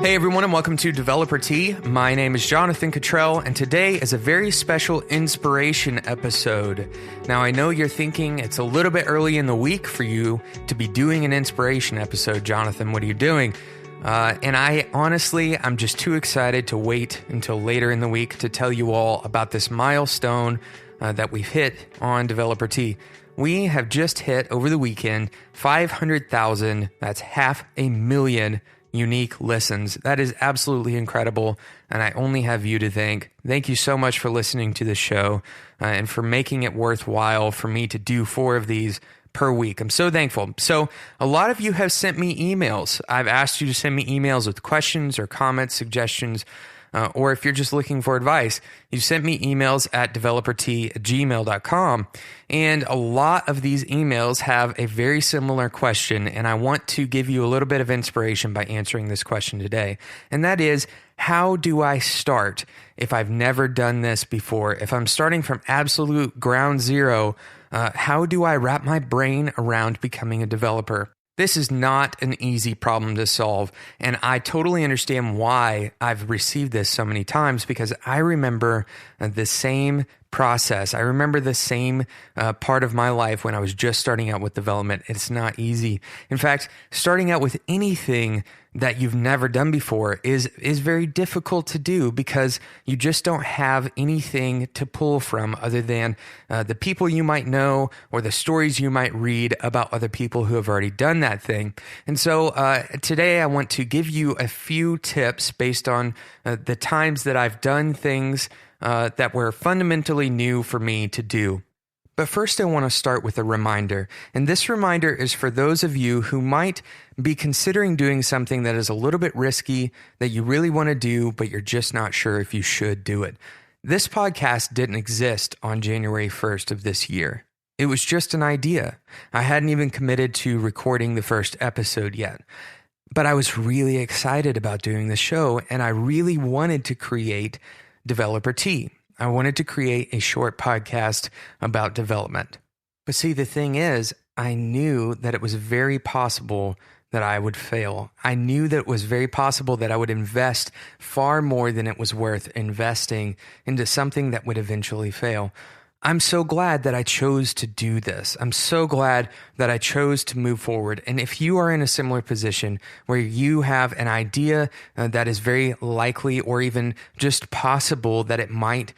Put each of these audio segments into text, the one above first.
Hey everyone, and welcome to Developer Tea. My name is Jonathan Cottrell, and today is a very special inspiration episode. Now, I know you're thinking it's a little bit early in the week for you to be doing an inspiration episode. Jonathan, what are you doing? And I'm just too excited to wait until later in the week to tell you all about this milestone that we've hit on Developer Tea. We have just hit, over the weekend, 500,000, that's 500,000 unique listens. That is absolutely incredible, and I only have you to thank. Thank you so much for listening to the show and for making it worthwhile for me to do 4 of these per week. I'm so thankful. So a lot of you have sent me emails. I've asked you to send me emails with questions or comments, suggestions, or if you're just looking for advice, you sent me emails at developertea@gmail.com. And a lot of these emails have a very similar question, and I want to give you a little bit of inspiration by answering this question today. And that is, how do I start if I've never done this before? If I'm starting from absolute ground zero, how do I wrap my brain around becoming a developer? This is not an easy problem to solve, and I totally understand why I've received this so many times, because I remember the same process. I remember the same part of my life when I was just starting out with development. It's not easy. In fact, starting out with anything that you've never done before is very difficult to do, because you just don't have anything to pull from other than the people you might know or the stories you might read about other people who have already done that thing. And so today I want to give you a few tips based on the times that I've done things that were fundamentally new for me to do. But first, I want to start with a reminder. And this reminder is for those of you who might be considering doing something that is a little bit risky, that you really want to do, but you're just not sure if you should do it. This podcast didn't exist on January 1st of this year. It was just an idea. I hadn't even committed to recording the first episode yet. But I was really excited about doing the show, and I really wanted to create Developer Tea. I wanted to create a short podcast about development. But see, the thing is, I knew that it was very possible that I would fail. I knew that it was very possible that I would invest far more than it was worth investing into something that would eventually fail. I'm so glad that I chose to do this. I'm so glad that I chose to move forward. And if you are in a similar position where you have an idea that is very likely or even just possible that it might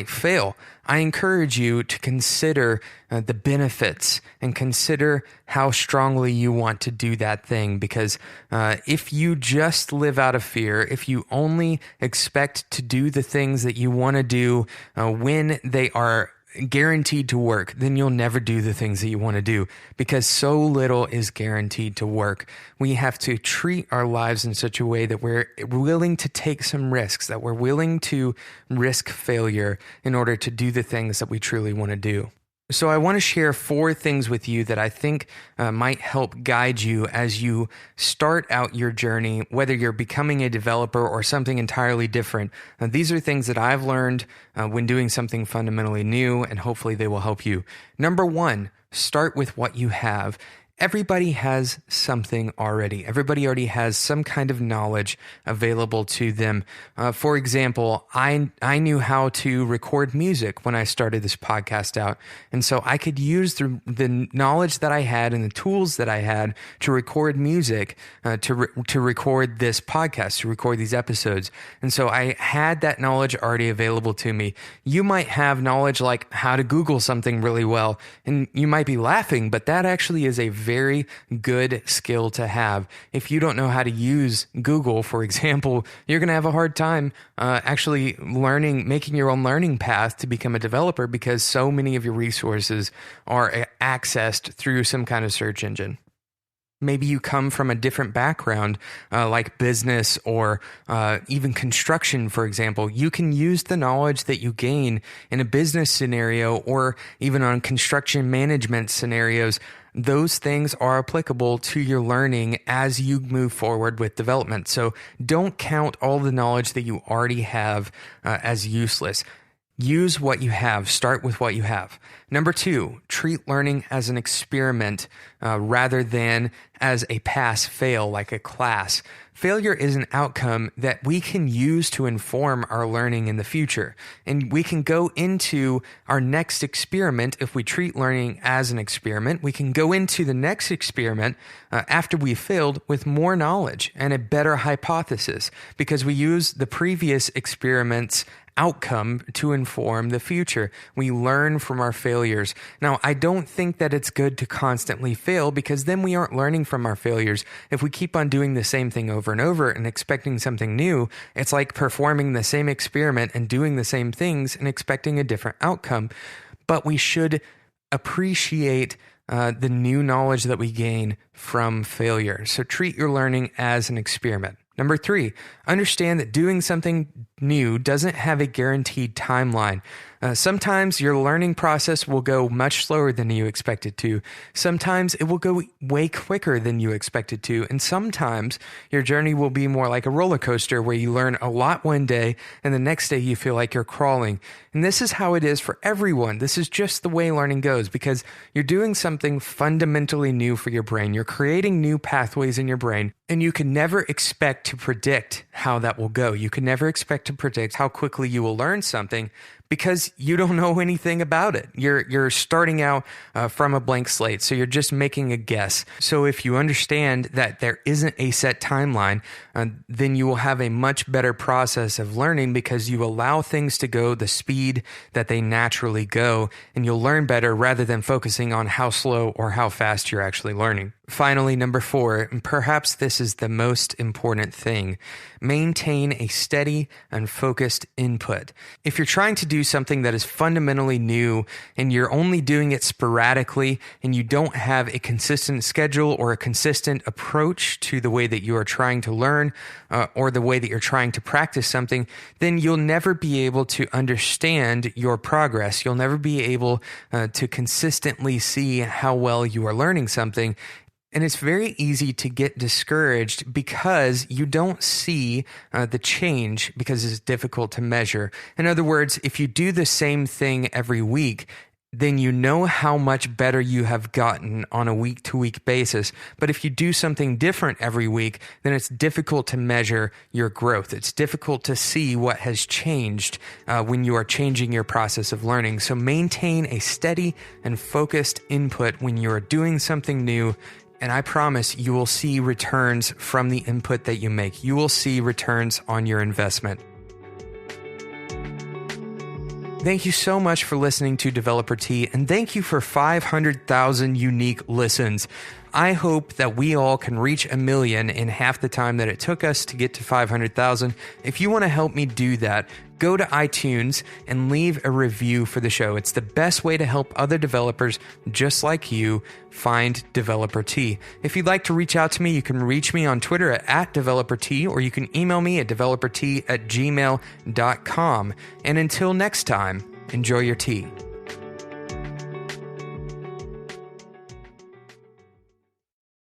fail, I encourage you to consider the benefits and consider how strongly you want to do that thing. Because if you just live out of fear, if you only expect to do the things that you want to do when they are guaranteed to work, then you'll never do the things that you want to do, because so little is guaranteed to work. We have to treat our lives in such a way that we're willing to take some risks, that we're willing to risk failure in order to do the things that we truly want to do. So I want to share 4 things with you that I think might help guide you as you start out your journey, whether you're becoming a developer or something entirely different. These are things that I've learned when doing something fundamentally new, and hopefully they will help you. Number 1, start with what you have. Everybody has something already. Everybody already has some kind of knowledge available to them. For example, I knew how to record music when I started this podcast out. And so I could use the knowledge that I had and the tools that I had to record music, to record this podcast, to record these episodes. And so I had that knowledge already available to me. You might have knowledge like how to Google something really well, and you might be laughing, but that actually is a very good skill to have. If you don't know how to use Google, for example, you're going to have a hard time actually making your own learning path to become a developer, because so many of your resources are accessed through some kind of search engine. Maybe you come from a different background, like business or even construction, for example. You can use the knowledge that you gain in a business scenario or even on construction management scenarios. Those things are applicable to your learning as you move forward with development. So don't count all the knowledge that you already have as useless. Use what you have. Start with what you have. Number 2, treat learning as an experiment rather than as a pass-fail, like a class. Failure is an outcome that we can use to inform our learning in the future. And we can go into our next experiment if we treat learning as an experiment. We can go into the next experiment after we failed with more knowledge and a better hypothesis because we use the previous experiment's outcome to inform the future. We learn from our failures. Now, I don't think that it's good to constantly fail because then we aren't learning from our failures. If we keep on doing the same thing over and over and expecting something new, it's like performing the same experiment and doing the same things and expecting a different outcome. But we should appreciate the new knowledge that we gain from failure. So treat your learning as an experiment. Number 3, understand that doing something new doesn't have a guaranteed timeline. Sometimes your learning process will go much slower than you expected to. Sometimes it will go way quicker than you expected to. And sometimes your journey will be more like a roller coaster where you learn a lot one day and the next day you feel like you're crawling. And this is how it is for everyone. This is just the way learning goes because you're doing something fundamentally new for your brain. You're creating new pathways in your brain and you can never expect to predict how that will go. You can never expect to predict how quickly you will learn something because you don't know anything about it. You're starting out from a blank slate, so you're just making a guess. So if you understand that there isn't a set timeline, then you will have a much better process of learning because you allow things to go the speed that they naturally go, and you'll learn better rather than focusing on how slow or how fast you're actually learning. Finally, number 4, and perhaps this is the most important thing, maintain a steady and focused input. If you're trying to do something that is fundamentally new and you're only doing it sporadically and you don't have a consistent schedule or a consistent approach to the way that you are trying to learn or the way that you're trying to practice something, then you'll never be able to understand your progress. You'll never be able to consistently see how well you are learning something. And it's very easy to get discouraged because you don't see the change because it's difficult to measure. In other words, if you do the same thing every week, then you know how much better you have gotten on a week-to-week basis. But if you do something different every week, then it's difficult to measure your growth. It's difficult to see what has changed when you are changing your process of learning. So maintain a steady and focused input when you are doing something new. And I promise you will see returns from the input that you make. You will see returns on your investment. Thank you so much for listening to Developer Tea, and thank you for 500,000 unique listens. I hope that we all can reach 1 million in half the time that it took us to get to 500,000. If you want to help me do that, go to iTunes and leave a review for the show. It's the best way to help other developers just like you find Developer Tea. If you'd like to reach out to me, you can reach me on Twitter at DeveloperT, or you can email me at developertea@gmail.com. And until next time, enjoy your tea.